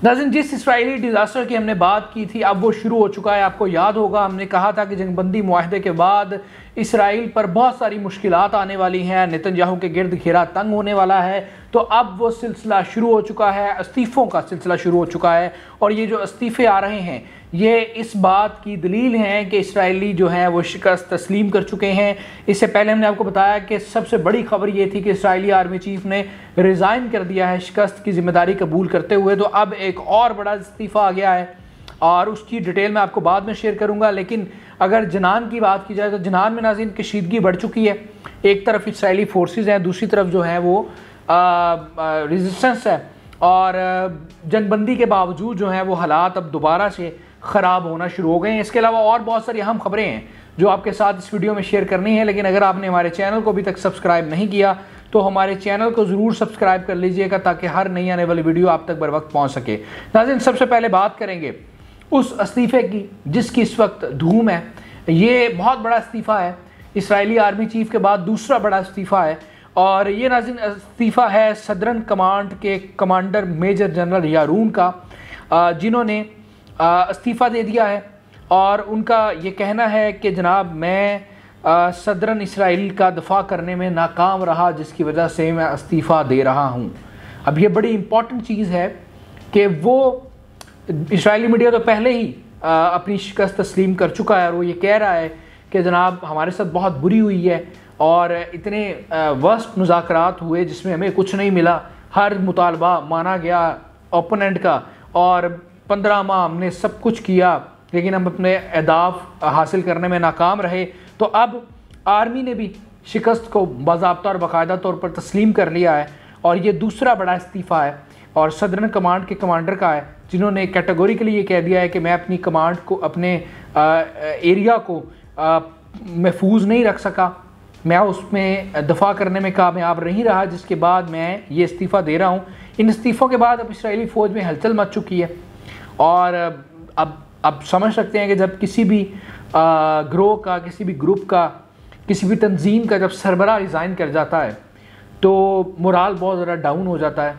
नाज़रीन, जिस Israeli disaster की हमने बात की थी अब वो शुरू हो चुका है। आपको याद होगा हमने कहा था कि जंगबंदी मुआहदे के बाद इसराइल पर बहुत सारी मुश्किलात आने वाली हैं, नेतन्याहू के गिर्द घेरा तंग होने वाला है। तो अब वो सिलसिला शुरू हो चुका है, इस्तीफ़ों का सिलसिला शुरू हो चुका है। और ये जो इस्तीफ़े आ रहे हैं ये इस बात की दलील हैं कि इसराइली जो हैं वो शिकस्त तस्लीम कर चुके हैं। इससे पहले हमने आपको बताया कि सबसे बड़ी खबर ये थी कि इसराइली आर्मी चीफ ने रिज़ाइन कर दिया है शिकस्त की जिम्मेदारी कबूल करते हुए। तो अब एक और बड़ा इस्तीफ़ा आ गया है और उसकी डिटेल मैं आपको बाद में शेयर करूंगा। लेकिन अगर जनान की बात की जाए तो जनान में नाज़रीन कशीदगी बढ़ चुकी है। एक तरफ इसराइली फोर्सेस हैं, दूसरी तरफ जो है वो रेजिस्टेंस है। और जंगबंदी के बावजूद जो है वो हालात अब दोबारा से ख़राब होना शुरू हो गए हैं। इसके अलावा और बहुत सारी अहम खबरें हैं जो आपके साथ इस वीडियो में शेयर करनी है। लेकिन अगर आपने हमारे चैनल को अभी तक सब्सक्राइब नहीं किया तो हमारे चैनल को ज़रूर सब्सक्राइब कर लीजिएगा ताकि हर नई आने वाली वीडियो आप तक बर वक्त पहुँच सके। नाज़रीन, सबसे पहले बात करेंगे उस इस्तीफ़े की जिसकी इस वक्त धूम है। ये बहुत बड़ा इस्तीफ़ा है, इसराइली आर्मी चीफ के बाद दूसरा बड़ा इस्तीफ़ा है। और ये नाज़रीन इस्तीफ़ा है सदर्न कमांड के कमांडर मेजर जनरल यारून का, जिन्होंने इस्तीफ़ा दे दिया है। और उनका ये कहना है कि जनाब मैं सदर्न इसराइल का दफ़ा करने में नाकाम रहा जिसकी वजह से मैं इस्तीफ़ा दे रहा हूँ। अब ये बड़ी इम्पॉर्टेंट चीज़ है कि वो इसराइली मीडिया तो पहले ही अपनी शिकस्त तस्लीम कर चुका है और वो ये कह रहा है कि जनाब हमारे साथ बहुत बुरी हुई है और इतने वर्स्ट मुज़ाकरात हुए जिसमें हमें कुछ नहीं मिला। हर मुतालबा माना गया ओपोनेंट का और 15 माह हमने सब कुछ किया लेकिन हम अपने अहदाफ हासिल करने में नाकाम रहे। तो अब आर्मी ने भी शिकस्त को बाज़ाब्ता और बाकायदा तौर पर तस्लीम कर लिया है और ये दूसरा बड़ा इस्तीफ़ा है और सदर्न कमांड के कमांडर का है, जिन्होंने कैटेगोरिकली ये कह दिया है कि मैं अपनी कमांड को, अपने एरिया को महफूज नहीं रख सका, मैं उसमें दफ़ा करने में कामयाब नहीं रहा, जिसके बाद मैं ये इस्तीफ़ा दे रहा हूँ। इन इस्तीफ़ों के बाद अब इसराइली फ़ौज में हलचल मच चुकी है और अब समझ सकते हैं कि जब किसी भी ग्रोह का, किसी भी ग्रुप का, किसी भी तंजीम का जब सरबराह रिज़ाइन कर जाता है तो मोराल बहुत ज़्यादा डाउन हो जाता है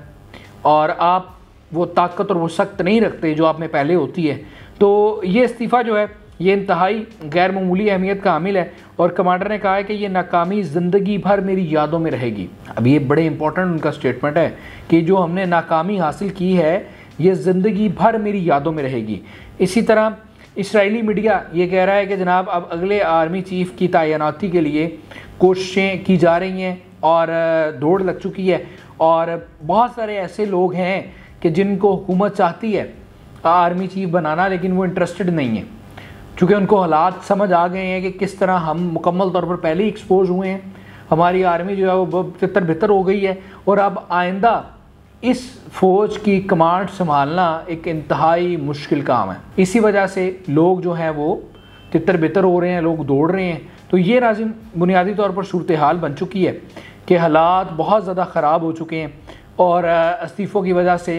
और आप वो ताकत और वो सख्त नहीं रखते जो आप में पहले होती है। तो ये इस्तीफ़ा जो है ये इंतहाई गैर मामूली अहमियत का हामिल है और कमांडर ने कहा है कि ये नाकामी ज़िंदगी भर मेरी यादों में रहेगी। अब ये बड़े इंपॉर्टेंट उनका स्टेटमेंट है कि जो हमने नाकामी हासिल की है ये ज़िंदगी भर मेरी यादों में रहेगी। इसी तरह इसराइली मीडिया ये कह रहा है कि जनाब अब अगले आर्मी चीफ की तैनाती के लिए कोशिशें की जा रही हैं और दौड़ लग चुकी है और बहुत सारे ऐसे लोग हैं कि जिनको हुकूमत चाहती है आर्मी चीफ बनाना लेकिन वो इंटरेस्टेड नहीं है, चूँकि उनको हालात समझ आ गए हैं कि किस तरह हम मुकम्मल तौर पर पहले ही एक्सपोज हुए हैं। हमारी आर्मी जो है वो तितर बितर हो गई है और अब आइंदा इस फ़ौज की कमांड संभालना एक इंतहाई मुश्किल काम है। इसी वजह से लोग जो हैं वो तितर बितर हो रहे हैं, लोग दौड़ रहे हैं। तो ये नाज़रीन बुनियादी तौर पर सूरत हाल बन चुकी है कि हालात बहुत ज़्यादा ख़राब हो चुके हैं और इस्तीफ़ों की वजह से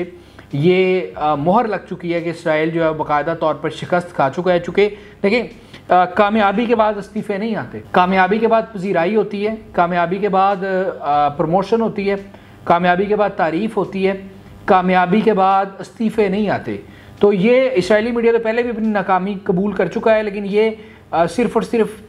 ये मोहर लग चुकी है कि इसराइल जो है बाकायदा तौर पर शिकस्त खा चुका है। चूँकि देखिए कामयाबी के बाद इस्तीफ़े नहीं आते, कामयाबी के बाद पजीराई होती है, कामयाबी के बाद प्रमोशन होती है, कामयाबी के बाद तारीफ़ होती है, कामयाबी के बाद इस्तीफ़े नहीं आते। तो ये इसराइली मीडिया तो पहले भी अपनी नाकामी कबूल कर चुका है लेकिन ये सिर्फ़ और सिर्फ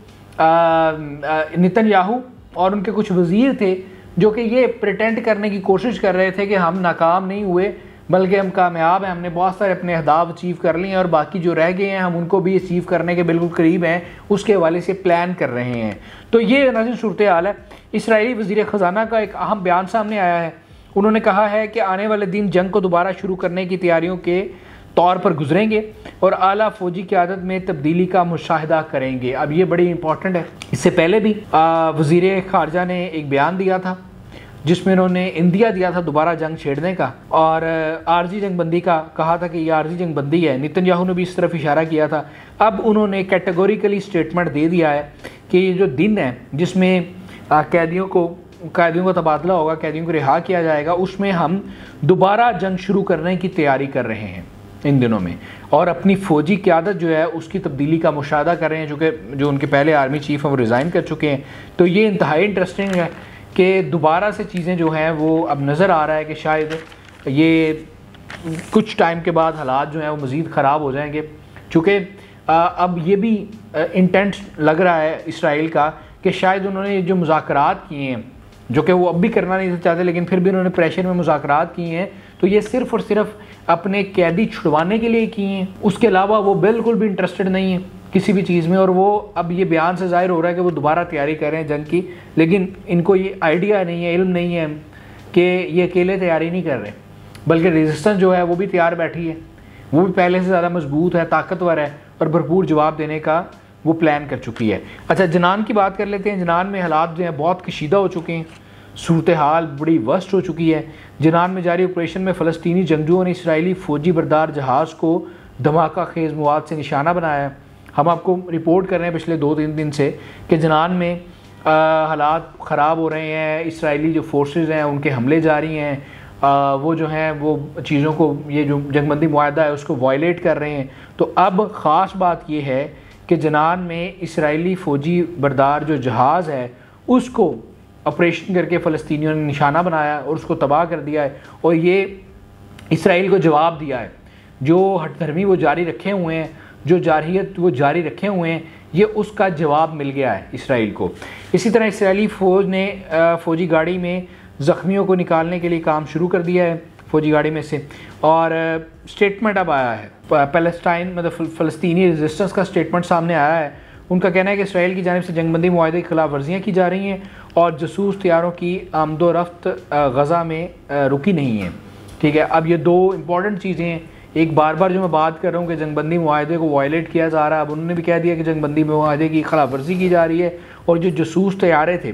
नेतन्याहू और उनके कुछ वज़ीर थे जो कि ये प्रिटेंड करने की कोशिश कर रहे थे कि हम नाकाम नहीं हुए बल्कि हम कामयाब हैं, हमने बहुत सारे अपने अहदाफ अचीव कर लिए हैं और बाकी जो रह गए हैं हम उनको भी अचीव करने के बिल्कुल करीब हैं, उसके हवाले से प्लान कर रहे हैं। तो ये नाज़रीन सूरत हाल है। इसराइली वज़ीर ख़जाना का एक अहम बयान सामने आया है। उन्होंने कहा है कि आने वाले दिन जंग को दोबारा शुरू करने की तैयारियों के तौर पर गुजरेंगे और आला फ़ौजी क़यादत में तब्दीली का मुशाहिदा करेंगे। अब ये बड़ी इंपॉर्टेंट है। इससे पहले भी वज़ीर ख़ारजा ने एक बयान दिया था जिसमें उन्होंने इंदिया दिया था दोबारा जंग छेड़ने का और आर्जी जंगबंदी का कहा था कि ये आर्जी जंगबंदी है। नेतन्याहू ने भी इस तरफ इशारा किया था। अब उन्होंने कैटेगोरिकली स्टेटमेंट दे दिया है कि ये जो दिन है जिसमें कैदियों का तबादला होगा, कैदियों को रिहा किया जाएगा, उसमें हम दोबारा जंग शुरू करने की तैयारी कर रहे हैं इन दिनों में और अपनी फ़ौजी क़यादत जो है उसकी तब्दीली का मुशाहिदा कर रहे हैं, जो उनके पहले आर्मी चीफ हैं वो रिज़ाइन कर चुके हैं। तो ये इंतहाई इंटरेस्टिंग है कि दोबारा से चीज़ें जो हैं वो अब नज़र आ रहा है कि शायद ये कुछ टाइम के बाद हालात जो हैं वो मज़ीद ख़राब हो जाएंगे, चूँकि अब ये भी इंटेंट लग रहा है इसराइल का कि शायद उन्होंने जो मुज़ाकरात किए हैं, जो कि वो अब भी करना नहीं चाहते लेकिन फिर भी उन्होंने प्रेशर में मुज़ाकरात किए हैं, तो ये सिर्फ़ और सिर्फ अपने कैदी छुड़वाने के लिए किए हैं। उसके अलावा वो बिल्कुल भी इंटरेस्टेड नहीं है किसी भी चीज़ में। और वो अब ये बयान से ज़ाहिर हो रहा है कि वो दोबारा तैयारी कर रहे हैं जंग की, लेकिन इनको ये आइडिया नहीं है, इल्म नहीं है कि ये अकेले तैयारी नहीं कर रहे, बल्कि रेजिस्टेंस जो है वो भी तैयार बैठी है, वो भी पहले से ज़्यादा मजबूत है, ताकतवर है और भरपूर जवाब देने का वो प्लान कर चुकी है। अच्छा, जनान की बात कर लेते हैं। जनान में हालात जो हैं बहुत कशीदा हो चुके हैं, सूरत हाल बड़ी वर्स्ट हो चुकी है। जनान में जारी ऑपरेशन में फ़लस्तीनी जंगजुओं ने इसराइली फ़ौजी बरदार जहाज़ को धमाका खेज़ मवाद से निशाना बनाया है। हम आपको रिपोर्ट कर रहे हैं पिछले 2-3 दिन से कि जनान में हालात ख़राब हो रहे हैं, इसराइली जो फोर्सेस हैं उनके हमले जारी हैं, वो जो हैं वो चीज़ों को, ये जो जंगबंदी मुआहदा है उसको वायलेट कर रहे हैं। तो अब ख़ास बात ये है कि जनान में इसराइली फ़ौजी बरदार जो जहाज़ है उसको ऑपरेशन करके फ़लस्तीनियों ने निशाना बनाया और उसको तबाह कर दिया है। और ये इसराइल को जवाब दिया है, जो हठधर्मी वो जारी रखे हुए हैं, जो जारहियत वो जारी रखे हुए हैं, ये उसका जवाब मिल गया है इसराइल को। इसी तरह इसराइली फ़ौज ने फ़ौजी गाड़ी में ज़ख्मियों को निकालने के लिए काम शुरू कर दिया है फ़ौजी गाड़ी में से। और स्टेटमेंट अब आया है पैलेस्टाइन मतलब फ़लस्तीनी रेजिस्टेंस का स्टेटमेंट सामने आया है। उनका कहना है कि इसराइल की जानिब से जंगबंदी मुआहदे की खिलाफ वर्जियाँ की जा रही हैं और जसूस तैयारों की आमदोरफ्त गज़ा में रुकी नहीं है। ठीक है, अब ये दो इम्पॉर्टेंट चीज़ें हैं। एक बार बार जो मैं बात कर रहा हूँ कि जंगबंदी मुआहदे को वायलेट किया जा रहा है, अब उन्होंने भी कह दिया कि जंगबंदी मुआहदे की खिलाफ वर्जी की जा रही है और जो जसूस तैयारे थे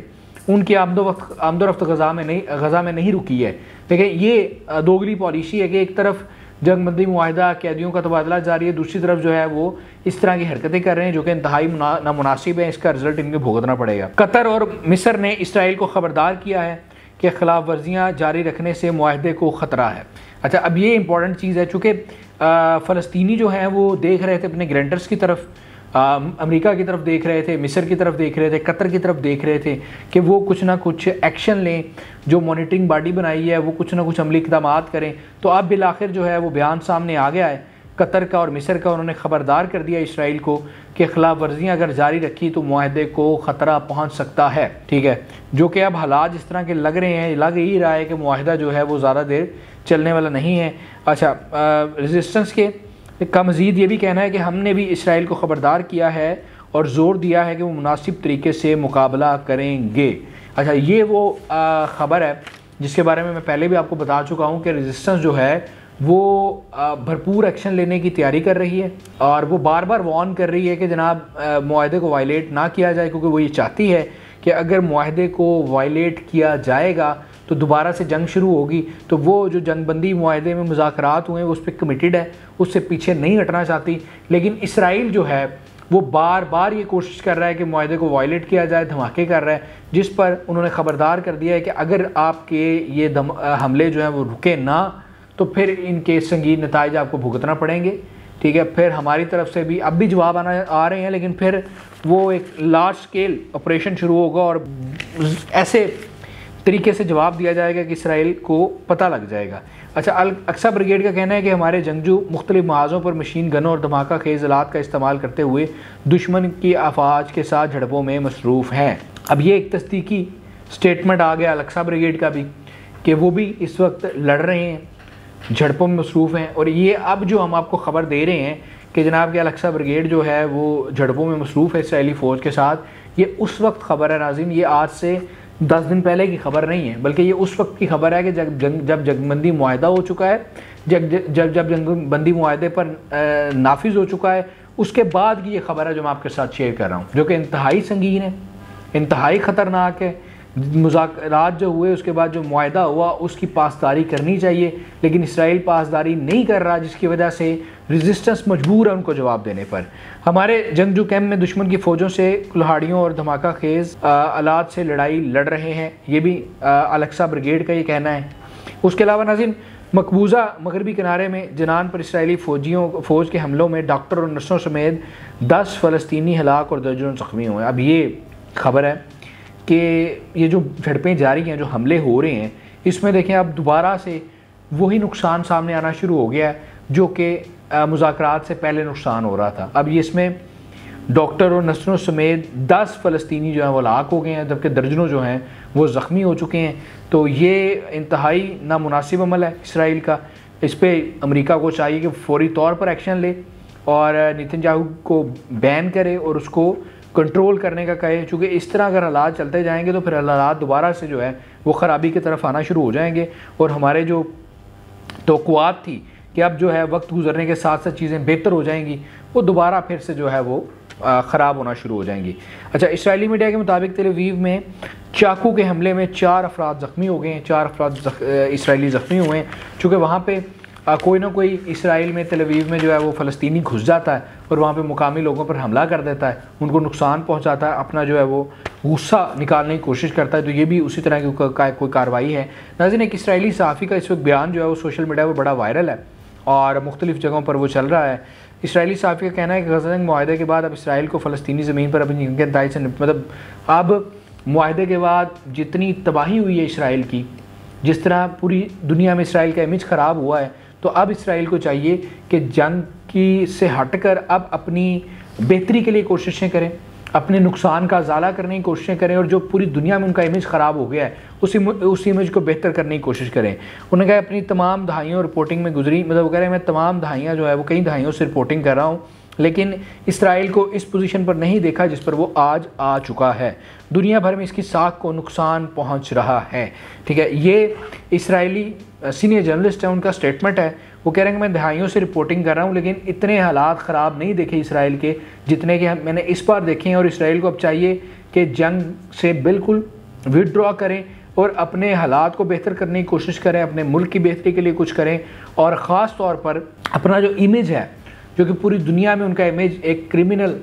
उनकी आमदोरफ्त गज़ा में नहीं रुकी है। देखिए, ये दोगली पॉलिसी है कि एक तरफ जंगबंदी मुआहदा कैदियों का तबादला जारी है, दूसरी तरफ जो है वो इस तरह की हरकतें कर रहे हैं जो कि इंतहाई नामुनासिब है। इसका रिजल्ट इनको भुगतना पड़ेगा। कतर और मिस्र ने इसराइल को ख़बरदार किया है कि खिलाफ वर्जियाँ जारी रखने से मुआहदे को ख़तरा है। अच्छा, अब ये इंपॉर्टेंट चीज़ है, चूँकि फ़लस्तीनी जो हैं वो देख रहे थे अपने ग्रेंटर्स की तरफ, अमेरिका की तरफ देख रहे थे, मिस्र की तरफ देख रहे थे, कतर की तरफ देख रहे थे कि वो कुछ ना कुछ एक्शन लें, जो मॉनिटरिंग बॉडी बनाई है वो कुछ ना कुछ अमली इक़दाम करें। तो अब बिल आखिर जो है वो बयान सामने आ गया है कतर का और मिस्र का। उन्होंने ख़बरदार कर दिया इसराइल को कि खिलाफ वर्जियाँ अगर जारी रखी तो मुआहदे को ख़तरा पहुँच सकता है। ठीक है, जो कि अब हालात जिस तरह के लग रहे हैं, लग ही रहा है कि मुआहदा जो है वो ज़्यादा देर चलने वाला नहीं है। अच्छा, रेजिस्टेंस के का मज़ीद ये भी कहना है कि हमने भी इसराइल को ख़बरदार किया है और ज़ोर दिया है कि वो मुनासिब तरीके से मुकाबला करेंगे। अच्छा, ये वो ख़बर है जिसके बारे में मैं पहले भी आपको बता चुका हूँ कि रेजिस्टेंस जो है वो भरपूर एक्शन लेने की तैयारी कर रही है और वो बार बार वार्न कर रही है कि जनाब मुआहदे को वायलेट ना किया जाए, क्योंकि वो ये चाहती है कि अगर मुआहदे को वायलेट किया जाएगा तो दोबारा से जंग शुरू होगी। तो वो जो जंगबंदी मुआहदे में मुज़ाकरात हुए हैं उस पर कमिटेड है, उससे पीछे नहीं हटना चाहती। लेकिन इसराइल जो है वो बार बार ये कोशिश कर रहा है कि मुआहदे को वायलेट किया जाए, धमाके कर रहा है, जिस पर उन्होंने ख़बरदार कर दिया है कि अगर आपके ये हमले जो हैं वो रुके ना तो फिर इनके संगीन नताइज आपको भुगतना पड़ेंगे। ठीक है, फिर हमारी तरफ से भी अब भी जवाब आ रहे हैं, लेकिन फिर वो एक लार्ज स्केल ऑपरेशन शुरू होगा और ऐसे तरीके से जवाब दिया जाएगा कि इसराइल को पता लग जाएगा। अच्छा, अल-अक्सा ब्रिगेड का कहना है कि हमारे जंगजू मुख्तलिफ महाज़ों पर मशीन गनों और धमाका खेज़ आलात का इस्तेमाल करते हुए दुश्मन की अफवाज के साथ झड़पों में मसरूफ़ हैं। अब ये एक तस्दीकी स्टेटमेंट आ गया अल-अक्सा ब्रिगेड का भी कि वो भी इस वक्त लड़ रहे हैं, झड़पों में मसरूफ़ हैं। और ये अब जो हम आपको ख़बर दे रहे हैं कि जनाब कि अल-अक्सा ब्रिगेड जो है वो झड़पों में मसरूफ़ है इसराइली फ़ौज के साथ, ये उस वक्त ख़बर है नाज़रीन, ये आज से 10 दिन पहले की खबर नहीं है, बल्कि ये उस वक्त की खबर है कि जब जंगबंदी मुआहदा हो चुका है, जब जंगबंदी मुआहदे पर नाफिज हो चुका है, उसके बाद की ये खबर है जो मैं आपके साथ शेयर कर रहा हूँ, जो कि इंतहाई संगीन है, इंतहाई ख़तरनाक है। मुज़ाकरात जो हुए उसके बाद जो मुआहदा हुआ उसकी पासदारी करनी चाहिए, लेकिन इसराइल पासदारी नहीं कर रहा, जिसकी वजह से रेजिस्टेंस मजबूर है उनको जवाब देने पर। हमारे जंगजू कैंप में दुश्मन की फ़ौजों से कुल्हाड़ियों और धमाका खेज़ आलात से लड़ाई लड़ रहे हैं, ये भी अल-अक्सा ब्रिगेड का ये कहना है। उसके अलावा नाज़रीन, मकबूजा मगरबी किनारे में जनान पर इसराइली फ़ौज के हमलों में डॉक्टर और नर्सों समेत 10 फ़लस्तीनी हलाक और दर्जनों ज़ख्मी हुए। अब ये खबर है कि ये जो झड़पें जारी हैं, जो हमले हो रहे हैं, इसमें देखें अब दोबारा से वही नुकसान सामने आना शुरू हो गया है जो कि मुज़ाकरात से पहले नुकसान हो रहा था। अब ये इसमें डॉक्टर और नर्सों समेत 10 फ़लस्तीनी जो हैं वो हलाक हो गए हैं, जबकि दर्जनों जो हैं वो ज़ख्मी हो चुके हैं। तो ये इंतहाई नामुनासिब अमल है इसराइल का। इस पर अमेरिका को चाहिए कि फौरी तौर पर एक्शन ले और नेतन्याहू को बैन करे और उसको कंट्रोल करने का कहे, चूँकि इस तरह अगर हालात चलते जाएंगे तो फिर हालात दोबारा से जो है वो ख़राबी की तरफ आना शुरू हो जाएंगे और हमारे जो तवक्कुआत थी कि अब जो है वक्त गुजरने के साथ साथ चीज़ें बेहतर हो जाएंगी, वो दोबारा फिर से जो है वो ख़राब होना शुरू हो जाएंगी। अच्छा, इसराइली मीडिया के मुताबिक तेल अवीव में चाकू के हमले में 4 अफराद ज़ख्मी हो गए हैं, 4 अफराद इसराइली ज़ख्मी हुए हैं। चूँकि वहाँ पे कोई ना कोई इसराइल में तेल अवीव में जो है वो फ़लस्तीनी घुस जाता है और वहाँ पे मुकामी लोगों पर हमला कर देता है, उनको नुकसान पहुँचाता है, अपना जो है वो गुस्सा निकालने की कोशिश करता है। तो ये भी उसी तरह की कोई कार्रवाई है। नाज़रीन, एक इसराइली सहाफ़ी का इस वक्त बयान जो है वो सोशल मीडिया पर बड़ा वायरल है और मुख्तलिफ़ जगहों पर वो चल रहा है। इसराइली सहाफ़ी का कहना है कि गज़ा जंग मुआहदे के बाद अब इसराइल को फ़लस्तीनी ज़मीन पर अपनी जंग से मतलब अब मुआहदे के बाद जितनी तबाही हुई है इसराइल की, जिस तरह पूरी दुनिया में इसराइल का इमेज ख़राब हुआ है, तो अब इसराइल को चाहिए कि जंग की से हटकर अब अपनी बेहतरी के लिए कोशिशें करें, अपने नुकसान का ज़ाला करने की कोशिशें करें और जो पूरी दुनिया में उनका इमेज ख़राब हो गया है उस इमेज को बेहतर करने की कोशिश करें। उन्होंने कहा अपनी तमाम दहाइयों रिपोर्टिंग में गुजरी, मतलब वो कह रहे हैं मैं तमाम दहाइयाँ जो है वो कई दहाइयों से रिपोर्टिंग कर रहा हूँ, लेकिन इसराइल को इस पोजीशन पर नहीं देखा जिस पर वो आज आ चुका है। दुनिया भर में इसकी साख को नुकसान पहुंच रहा है। ठीक है, ये इसराइली सीनियर जर्नलिस्ट है, उनका स्टेटमेंट है। वो कह रहे हैं कि मैं दहाइयों से रिपोर्टिंग कर रहा हूँ, लेकिन इतने हालात ख़राब नहीं देखे इसराइल के जितने कि मैंने इस बार देखे हैं। और इसराइल को अब चाहिए कि जंग से बिल्कुल विदड्रॉ करें और अपने हालात को बेहतर करने की कोशिश करें, अपने मुल्क की बेहतरी के लिए कुछ करें और ख़ास तौर पर अपना जो इमेज है, जो कि पूरी दुनिया में उनका इमेज एक क्रिमिनल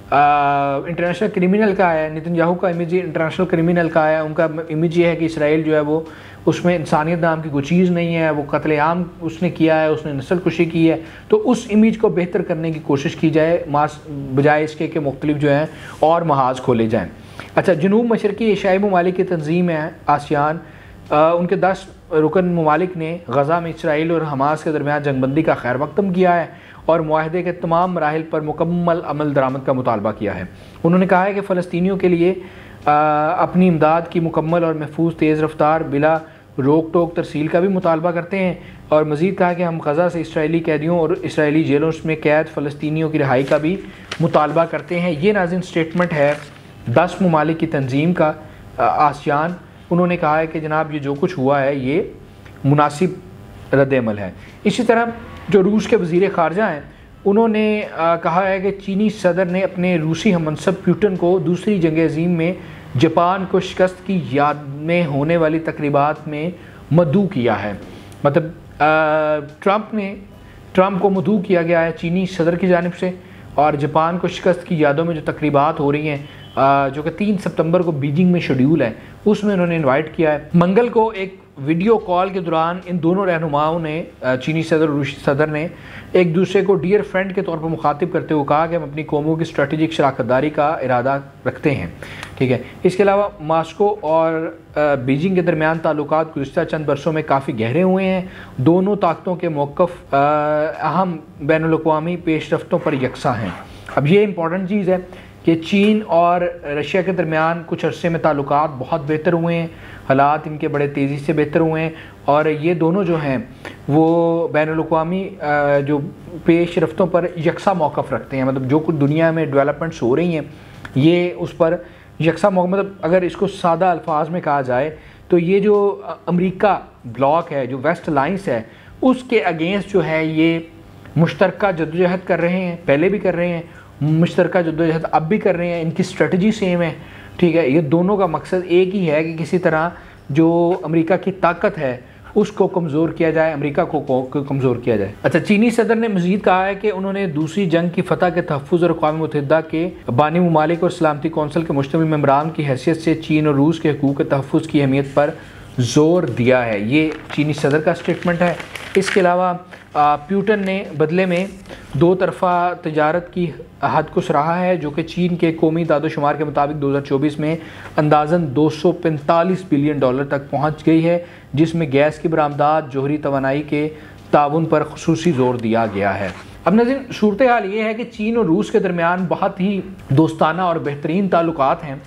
इंटरनेशनल क्रिमिनल का है, नेतन्याहू का इमेज इंटरनेशनल क्रिमिनल का है। उनका इमेज ये है कि इसराइल जो है वो उसमें इंसानियत नाम की कोई चीज़ नहीं है, वो कत्लेआम उसने किया है, उसने नस्ल कुशी की है। तो उस इमेज को बेहतर करने की कोशिश की जाए बजाय इसके कि मुख्तलिफ जो हैं और महाज खोले जाएँ। अच्छा, जनूब मशरकी एशियाई ममालिक की तंजीम है आसियान, उनके 10 रुकन ममालिक ने गज़ा में इसराइल और हमास के दरमियान जंगबंदी का खैर मकदम किया है और मुआहदे के तमाम मराहिल पर मुकम्मल अमल दरामद का मुतालबा किया है। उन्होंने कहा है कि फ़लस्तीनियों के लिए अपनी इमदाद की मुकम्मल और महफूज तेज़ रफ्तार बिला रोक टोक तरसील का भी मुतालबा करते हैं और मज़ीद कहा कि हम गज़ा से इसराइली कैदियों और इसराइली जेलों में कैद फ़लस्तीनियों की रिहाई का भी मुतालबा करते हैं। ये नाज़रीन स्टेटमेंट है 10 ममालिक की तंजीम का आसियान। उन्होंने कहा है कि जनाब ये जो कुछ हुआ है ये मुनासिब रद्द-ए-अमल है। इसी तरह जो रूस के वज़ीर ख़ारजा हैं उन्होंने कहा है कि चीनी सदर ने अपने रूसी हममनसब पुतिन को दूसरी जंग अज़ीम में जापान को शिकस्त की याद में होने वाली तकरीबात में मदऊ किया है। मतलब ट्रंप को मदऊ किया गया है चीनी सदर की जानिब से और जापान को शिकस्त की यादों में जो तकरीबात हो रही हैं जो कि 3 सितंबर को बीजिंग में शेड्यूल है, उसमें उन्होंने इनवाइट किया है। मंगल को एक वीडियो कॉल के दौरान इन दोनों रहनुमाओं ने चीनी सदर और रूसी सदर ने एक दूसरे को डियर फ्रेंड के तौर पर मुखातिब करते हुए कहा कि हम अपनी कौमों की स्ट्रेटेजिक शराकतदारी का इरादा रखते हैं। ठीक है, इसके अलावा मास्को और बीजिंग के दरमियान ताल्लुकात गुज़िश्ता चंद बरसों में काफ़ी गहरे हुए हैं। दोनों ताकतों के मौक़िफ़ अहम बैनुल-अक़वामी पेशरफ्तों पर यकसा हैं। अब ये इंपॉर्टेंट चीज़ है कि चीन और रशिया के दरमियान कुछ अरसे में ताल्लुकात बहुत बेहतर हुए हैं, हालात इनके बड़े तेज़ी से बेहतर हुए हैं और ये दोनों जो हैं वो बैनुल-अक़वामी जो पेश रफ्तों पर यकसा मौक़िफ़ रखते हैं। मतलब जो कुछ दुनिया में डेवलपमेंट्स हो रही हैं ये उस पर यकसा मौक़िफ़, मतलब अगर इसको सादा अल्फाज में कहा जाए तो ये जो अमेरिका ब्लॉक है, जो वेस्ट अलाइंस है, उसके अगेंस्ट जो है ये मुश्तरका जद्दोजहद कर रहे हैं, पहले भी कर रहे हैं, मुश्तरका जद्दोजहद अब भी कर रहे हैं। इनकी स्ट्रेटजी सेम है। ठीक है, ये दोनों का मकसद एक ही है कि किसी तरह जो अमेरिका की ताकत है उसको कमज़ोर किया जाए, अमेरिका को कमज़ोर किया जाए। अच्छा, चीनी सदर ने मज़ीद कहा है कि उन्होंने दूसरी जंग की फ़तह के तहफ़्फ़ुज़ और अक़वाम मुत्तहिदा के बानी ममालिक और सलामती कौंसिल के मुश्तमिल मेंबरान की हैसियत से चीन और रूस के हकूक़ के तहफ़्फ़ुज़ की अहमियत पर ज़ोर दिया है। ये चीनी सदर का स्टेटमेंट है। इसके अलावा पुतिन ने बदले में दो तरफ़ा तजारत की हद को सराहा है, जो कि चीन के कौमी दादोशुमार के मुताबिक 2024 में अंदाज़न $245 बिलियन तक पहुँच गई है, जिसमें गैस की बरामदात, जोहरी तवानाई के ताउन पर खुसूसी ज़ोर दिया गया है। अब नाज़रीन, सूरत हाल ये है कि चीन और रूस के दरमियान बहुत ही दोस्ताना और बेहतरीन ताल्लुकात हैं,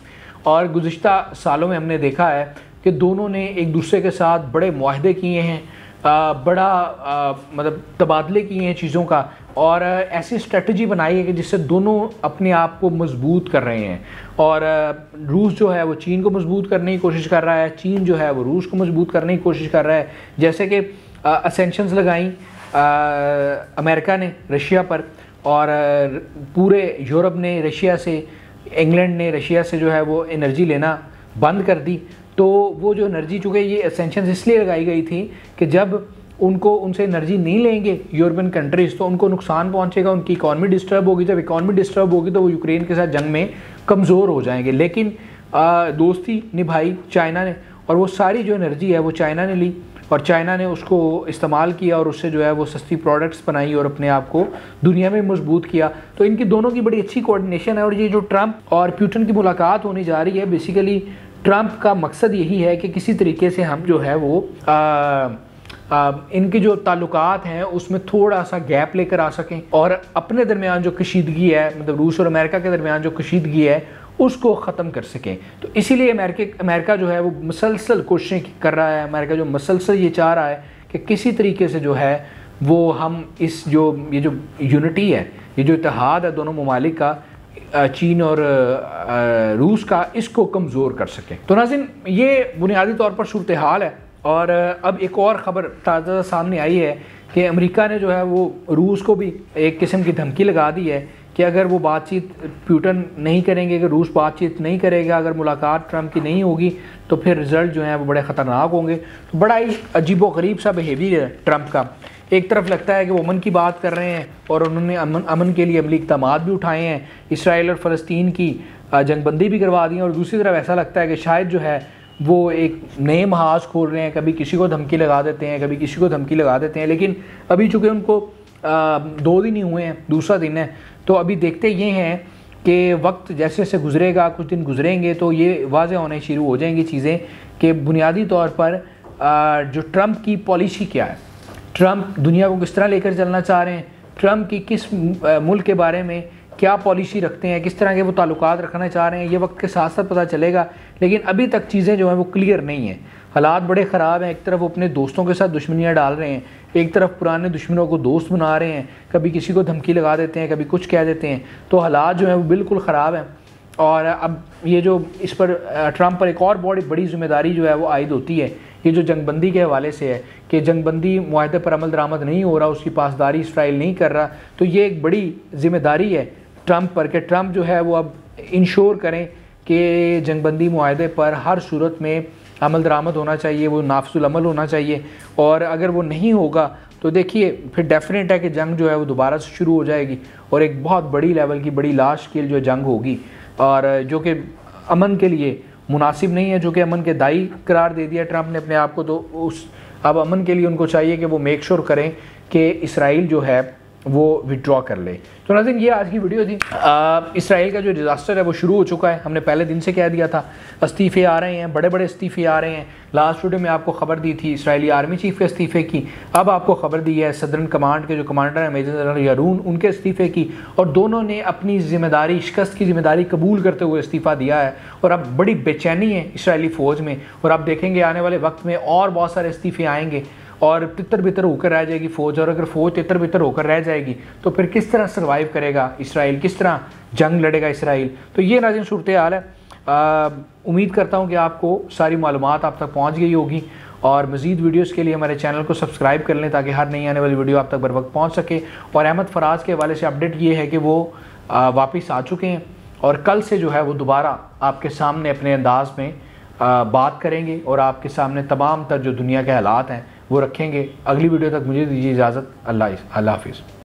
और गुज़िश्ता सालों में हमने देखा है कि दोनों ने एक दूसरे के साथ बड़े मुआहदे किए हैं, मतलब तबादले किए हैं चीज़ों का, और ऐसी स्ट्रेटजी बनाई है कि जिससे दोनों अपने आप को मजबूत कर रहे हैं। और रूस जो है वो चीन को मजबूत करने की कोशिश कर रहा है, चीन जो है वो रूस को मजबूत करने की कोशिश कर रहा है। जैसे कि सैंक्शंस लगाई अमेरिका ने रशिया पर, और पूरे यूरोप ने रशिया से, इंग्लैंड ने रशिया से जो है वो एनर्जी लेना बंद कर दी। तो वो जो एनर्जी, चूँकि ये सैंक्शंस इसलिए लगाई गई थी कि जब उनसे एनर्जी नहीं लेंगे यूरोपियन कंट्रीज़ तो उनको नुकसान पहुंचेगा, उनकी इकॉनमी डिस्टर्ब होगी। जब इकॉनमी डिस्टर्ब होगी तो वो यूक्रेन के साथ जंग में कमज़ोर हो जाएंगे। लेकिन दोस्ती निभाई चाइना ने, और वो सारी जो एनर्जी है वो चाइना ने ली, और चाइना ने उसको इस्तेमाल किया, और उससे जो है वो सस्ती प्रोडक्ट्स बनाई और अपने आप को दुनिया में मजबूत किया। तो इनकी दोनों की बड़ी अच्छी कोऑर्डिनेशन है। और ये जो ट्रंप और पुतिन की मुलाकात होने जा रही है, बेसिकली ट्रंप का मकसद यही है कि किसी तरीके से हम जो है वो इनके जो ताल्लुकात हैं उसमें थोड़ा सा गैप लेकर आ सकें, और अपने दरमियान जो कशीदगी है, मतलब रूस और अमेरिका के दरमियान जो कशीदगी है उसको ख़त्म कर सकें। तो इसीलिए अमेरिका जो है वो मुसलसल कोशिशें कर रहा है। अमेरिका जो मुसलसल ये चाह रहा है कि किसी तरीके से जो है वो हम ये जो यूनिटी है, ये जो इत्तेहाद है दोनों ममालिक का, चीन और रूस का, इसको कमज़ोर कर सकें। तो नाज़रीन, ये बुनियादी तौर पर सूरत हाल है। और अब एक और ख़बर ताज़ा सामने आई है कि अमेरिका ने जो है वो रूस को भी एक किस्म की धमकी लगा दी है कि अगर वो बातचीत पुतिन नहीं करेंगे, अगर रूस बातचीत नहीं करेगा, अगर मुलाकात ट्रंप की नहीं होगी तो फिर रिज़ल्ट जो है वो बड़े ख़तरनाक होंगे। तो बड़ा ही अजीबोगरीब सा बिहेवियर है ट्रंप का। एक तरफ लगता है कि वो अमन की बात कर रहे हैं और उन्होंने अमन के लिए अमली इक़दामात भी उठाए हैं, इसराइल और फ़लस्तीन की जंगबंदी भी करवा दी है, और दूसरी तरफ ऐसा लगता है कि शायद जो है वो एक नए महाज खोल रहे हैं, कभी किसी को धमकी लगा देते हैं, कभी किसी को धमकी लगा देते हैं। लेकिन अभी चूँकि उनको 2 दिन ही हुए हैं, दूसरा दिन है, तो अभी देखते ये हैं कि वक्त जैसे जैसे गुजरेगा, कुछ दिन गुजरेंगे तो ये वाज़ेह होने शुरू हो जाएंगी चीज़ें कि बुनियादी तौर पर जो ट्रंप की पॉलिसी क्या है, ट्रंप दुनिया को किस तरह लेकर चलना चाह रहे हैं, ट्रंप की किस मुल्क के बारे में क्या पॉलिसी रखते हैं, किस तरह के वो ताल्लुकात रखना चाह रहे हैं, ये वक्त के साथ साथ पता चलेगा। लेकिन अभी तक चीज़ें जो हैं वो क्लियर नहीं हैं, हालात बड़े ख़राब हैं। एक तरफ वो अपने दोस्तों के साथ दुश्मनियाँ डाल रहे हैं, एक तरफ पुराने दुश्मनों को दोस्त बना रहे हैं, कभी किसी को धमकी लगा देते हैं, कभी कुछ कह देते हैं। तो हालात जो हैं वो बिल्कुल ख़राब हैं। और अब ये जो इस पर ट्रंप पर एक और बड़ी जिम्मेदारी जो है वो आयद होती है, ये जो जंगबंदी के हवाले से है कि जंगबंदी मुआहदे पर अमल दरामद नहीं हो रहा, उसकी पासदारी इसराइल नहीं कर रहा। तो ये एक बड़ी जिम्मेदारी है ट्रंप पर कि ट्रंप जो है वो अब इंश्योर करें कि जंगबंदी मुआहदे पर हर सूरत में अमल दरामद होना चाहिए, वो नाफजुल अमल होना चाहिए। और अगर वो नहीं होगा तो देखिए फिर डेफिनेट है कि जंग जो है वो दोबारा से शुरू हो जाएगी, और एक बहुत बड़ी लेवल की, बड़ी लार्ज स्केल जो जंग होगी, और जो कि अमन के लिए मुनासिब नहीं है, जो कि अमन के दाई करार दे दिया ट्रंप ने अपने आप को। तो अब अमन के लिए उनको चाहिए कि वो मेक श्योर करें कि इसराइल जो है वो विड्रॉ कर ले। तो नाज़रीन, ये आज की वीडियो थी। इसराइल का जो डिज़ास्टर है वो शुरू हो चुका है, हमने पहले दिन से कह दिया था। इस्तीफ़े आ रहे हैं, बड़े बड़े इस्तीफ़े आ रहे हैं। लास्ट वीडियो में आपको खबर दी थी इसराइली आर्मी चीफ के इस्तीफ़े की, अब आपको खबर दी है सदर्न कमांड के जो कमांडर हैं मेजर जनरल यारून, उनके इस्तीफ़े की। और दोनों ने अपनी ज़िम्मेदारी, शिकस्त की ज़िम्मेदारी कबूल करते हुए इस्तीफ़ा दिया है, और अब बड़ी बेचैनी है इसराइली फ़ौज में। और आप देखेंगे आने वाले वक्त में और बहुत सारे इस्तीफ़े आएंगे और तितर बितर होकर रह जाएगी फ़ौज। और अगर फ़ौज तितर बितर होकर रह जाएगी तो फिर किस तरह सर्वाइव करेगा इसराइल, किस तरह जंग लड़ेगा इसराइल। तो ये नाज़रीन सूरत हाल है। उम्मीद करता हूँ कि आपको सारी मालूमात आप तक पहुँच गई होगी, और मज़ीद वीडियोज़ के लिए हमारे चैनल को सब्सक्राइब कर लें ताकि हर नई आने वाली वीडियो आप तक बर वक्त पहुँच सके। और अहमद फराज के हवाले से अपडेट ये है कि वो वापस आ चुके हैं, और कल से जो है वो दोबारा आपके सामने अपने अंदाज में बात करेंगे, और आपके सामने तमाम तर जो दुनिया के हालात हैं वो रखेंगे। अगली वीडियो तक मुझे दीजिए इजाज़त। अल्लाह हाफ़िज़।